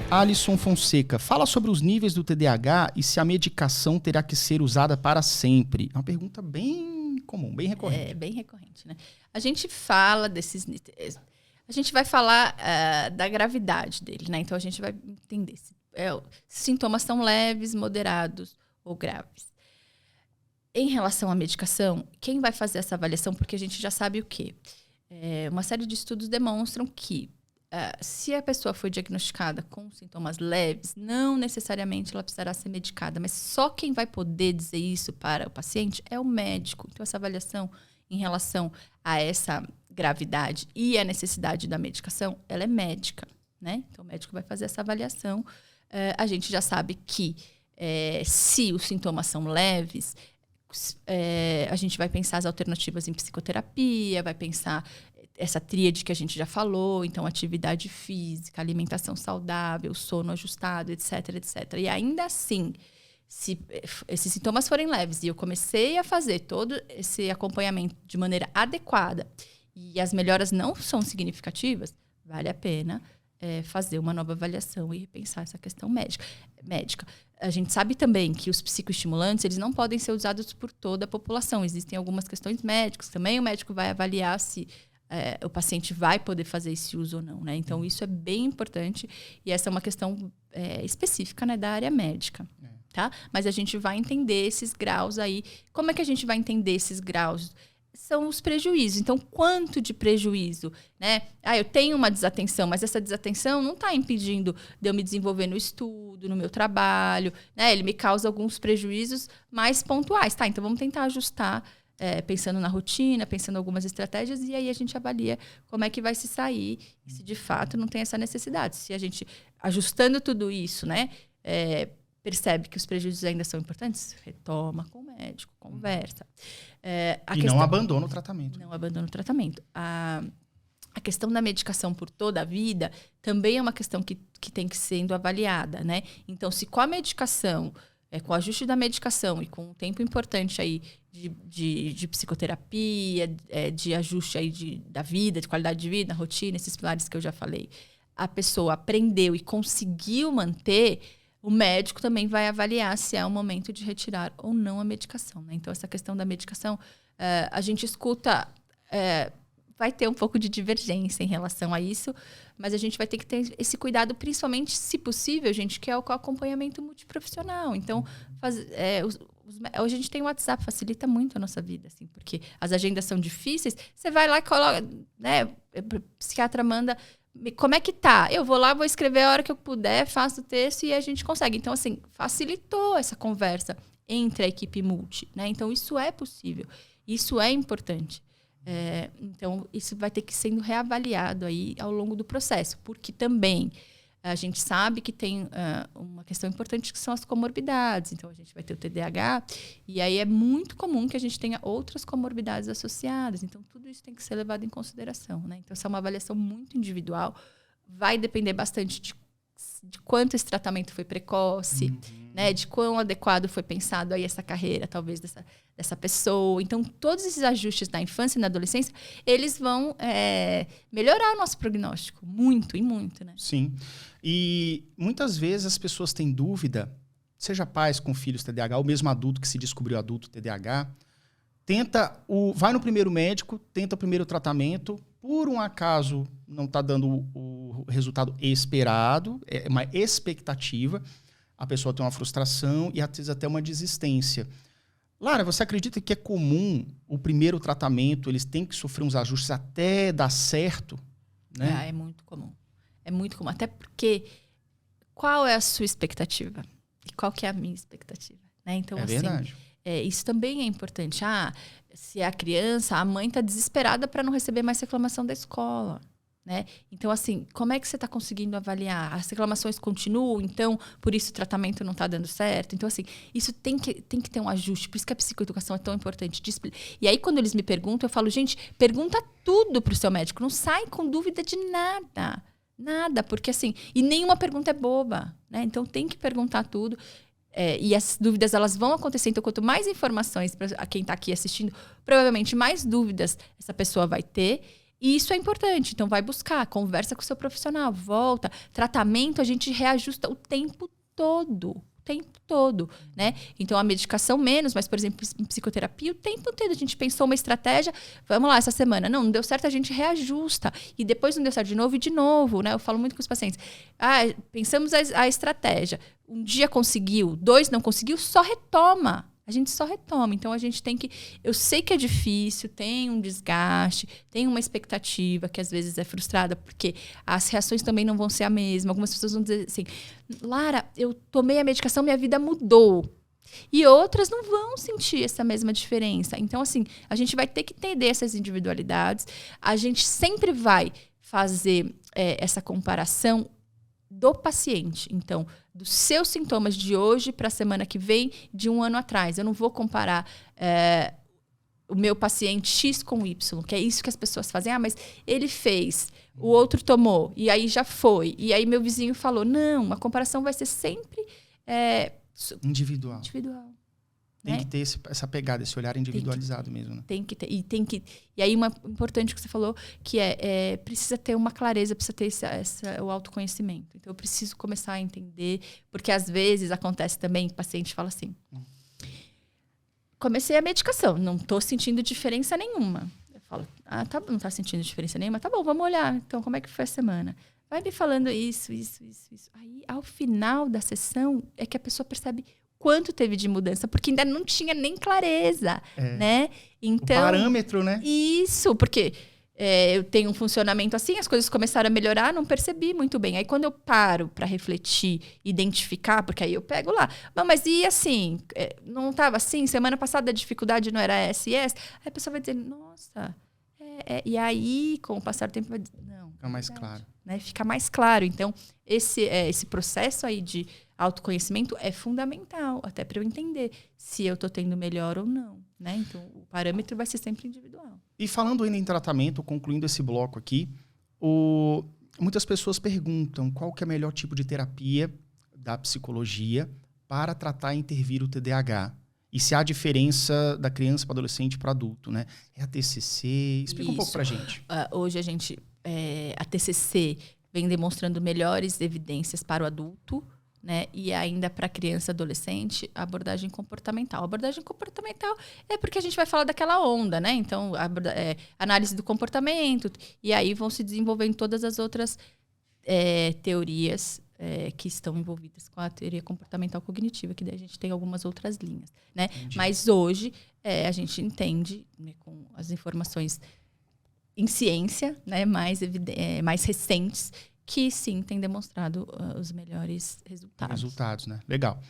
Alisson Fonseca, fala sobre os níveis do TDAH e se a medicação terá que ser usada para sempre. É uma pergunta bem comum, bem recorrente. É, bem recorrente, né? A gente fala desses... A gente vai falar da gravidade dele, né? Então, a gente vai entender se sintomas são leves, moderados ou graves. Em relação à medicação, quem vai fazer essa avaliação? Porque a gente já sabe o quê? Uma série de estudos demonstram que se a pessoa foi diagnosticada com sintomas leves, não necessariamente ela precisará ser medicada, mas só quem vai poder dizer isso para o paciente é o médico. Então, essa avaliação em relação a essa gravidade e a necessidade da medicação, ela é médica, né? Então, o médico vai fazer essa avaliação. A gente já sabe que se os sintomas são leves, a gente vai pensar as alternativas em psicoterapia, vai pensar essa tríade que a gente já falou, então atividade física, alimentação saudável, sono ajustado, etc, etc. E ainda assim, se esses sintomas forem leves e eu comecei a fazer todo esse acompanhamento de maneira adequada e as melhoras não são significativas, vale a pena fazer uma nova avaliação e repensar essa questão médica. A gente sabe também que os psicoestimulantes, eles não podem ser usados por toda a população. Existem algumas questões médicas. Também o médico vai avaliar se o paciente vai poder fazer esse uso ou não, né? Então, isso é bem importante e essa é uma questão específica, né, da área médica, tá? Mas a gente vai entender esses graus aí. Como é que a gente vai entender esses graus? São os prejuízos. Então, quanto de prejuízo, né? Eu tenho uma desatenção, mas essa desatenção não está impedindo de eu me desenvolver no estudo, no meu trabalho, né? Ele me causa alguns prejuízos mais pontuais, tá? Então, vamos tentar ajustar, pensando na rotina, pensando em algumas estratégias, e aí a gente avalia como é que vai se sair, se de fato não tem essa necessidade. Se a gente, ajustando tudo isso, né? Percebe que os prejuízos ainda são importantes, retoma com o médico, conversa. Não abandona o tratamento. Não abandona o tratamento. A questão da medicação por toda a vida também é uma questão que tem que ser sendo avaliada, né? Então, se com a medicação, com o ajuste da medicação e com um tempo importante aí de psicoterapia, de ajuste aí da vida, de qualidade de vida, rotina, esses pilares que eu já falei, a pessoa aprendeu e conseguiu manter, o médico também vai avaliar se é o momento de retirar ou não a medicação, né? Então, essa questão da medicação, a gente escuta... vai ter um pouco de divergência em relação a isso, mas a gente vai ter que ter esse cuidado, principalmente, se possível, gente, que é o acompanhamento multiprofissional. Então, hoje a gente tem o WhatsApp, facilita muito a nossa vida, assim, porque as agendas são difíceis, você vai lá e coloca, né, o psiquiatra manda, como é que tá? Eu vou lá, vou escrever a hora que eu puder, faço o texto e a gente consegue. Então, assim, facilitou essa conversa entre a equipe multi, né? Então, isso é possível, isso é importante. Então, isso vai ter que ir sendo reavaliado aí ao longo do processo, porque também a gente sabe que tem uma questão importante que são as comorbidades. Então, a gente vai ter o TDAH e aí é muito comum que a gente tenha outras comorbidades associadas. Então, tudo isso tem que ser levado em consideração, né? Então, essa é uma avaliação muito individual. Vai depender bastante de quanto esse tratamento foi precoce, né? De quão adequado foi pensado aí essa carreira, talvez, dessa pessoa. Então, todos esses ajustes na infância e na adolescência, eles vão melhorar o nosso prognóstico. Muito e muito, né? Sim. E muitas vezes as pessoas têm dúvida, seja pais com filhos TDAH, ou mesmo adulto que se descobriu adulto TDAH, vai no primeiro médico, tenta o primeiro tratamento, por um acaso não está dando o resultado esperado, é uma expectativa, a pessoa tem uma frustração e às vezes até uma desistência. Lara, você acredita que é comum o primeiro tratamento, eles têm que sofrer uns ajustes até dar certo? Né? É muito comum. É muito comum. Até porque, qual é a sua expectativa? E qual que é a minha expectativa? Né? Então, verdade. Isso também é importante. Se é a criança, a mãe está desesperada para não receber mais reclamação da escola. Né? Então, assim, como é que você está conseguindo avaliar? As reclamações continuam, então, por isso o tratamento não está dando certo. Então, assim, isso tem que ter um ajuste. Por isso que a psicoeducação é tão importante. E aí, quando eles me perguntam, eu falo, gente, pergunta tudo para o seu médico. Não sai com dúvida de nada. Nada, porque assim... E nenhuma pergunta é boba, né? Então, tem que perguntar tudo. E as dúvidas, elas vão acontecer. Então, quanto mais informações para quem está aqui assistindo, provavelmente mais dúvidas essa pessoa vai ter. E isso é importante. Então, vai buscar, conversa com o seu profissional, volta. Tratamento, a gente reajusta o tempo todo. Né? Então, a medicação menos, mas, por exemplo, em psicoterapia, o tempo todo a gente pensou uma estratégia, vamos lá, essa semana, não deu certo, a gente reajusta. E depois não deu certo de novo, né? Eu falo muito com os pacientes. Pensamos a estratégia. Um dia conseguiu, 2 não conseguiu, só retoma. A gente só retoma. Então, a gente tem que... Eu sei que é difícil, tem um desgaste, tem uma expectativa que às vezes é frustrada, porque as reações também não vão ser a mesma. Algumas pessoas vão dizer assim, Lara, eu tomei a medicação, minha vida mudou. E outras não vão sentir essa mesma diferença. Então, assim, a gente vai ter que entender essas individualidades. A gente sempre vai fazer essa comparação do paciente. Então, dos seus sintomas de hoje para a semana que vem, de um ano atrás. Eu não vou comparar o meu paciente X com Y, que é isso que as pessoas fazem. Mas ele fez, o outro tomou, e aí já foi. E aí meu vizinho falou. Não, a comparação vai ser sempre individual. Tem Né? que ter essa pegada, esse olhar individualizado mesmo, né? Tem que ter. E aí, importante que você falou, que precisa ter uma clareza, precisa ter o autoconhecimento. Então, eu preciso começar a entender, porque às vezes acontece também, o paciente fala assim, comecei a medicação, não estou sentindo diferença nenhuma. Eu falo, não está sentindo diferença nenhuma? Tá bom, vamos olhar. Então, como é que foi a semana? Vai me falando isso. Aí, ao final da sessão, é que a pessoa percebe quanto teve de mudança, porque ainda não tinha nem clareza, né? Então, o parâmetro, né? Isso, porque eu tenho um funcionamento assim, as coisas começaram a melhorar, não percebi muito bem. Aí, quando eu paro para refletir, identificar, porque aí eu pego lá, mas e assim, não estava assim? Semana passada a dificuldade não era essa e essa? Aí a pessoa vai dizer, nossa... E aí, com o passar do tempo, vai dizer, não. Fica mais claro. Né? Fica mais claro. Então, esse processo aí de autoconhecimento é fundamental, até para eu entender se eu estou tendo melhor ou não. Né? Então, o parâmetro vai ser sempre individual. E falando ainda em tratamento, concluindo esse bloco aqui, muitas pessoas perguntam qual que é o melhor tipo de terapia da psicologia para tratar e intervir o TDAH. E se há diferença da criança para adolescente para adulto, né? É a TCC? Explica um pouco para a gente. Hoje a TCC vem demonstrando melhores evidências para o adulto, né? E ainda para criança e adolescente, a abordagem comportamental. A abordagem comportamental é porque a gente vai falar daquela onda, né? Então, análise do comportamento, e aí vão se desenvolvendo todas as outras teorias que estão envolvidas com a teoria comportamental cognitiva, que daí a gente tem algumas outras linhas, né? Entendi. Mas hoje a gente entende, né, com as informações em ciência, né, mais recentes, que sim tem demonstrado os melhores resultados. Legal.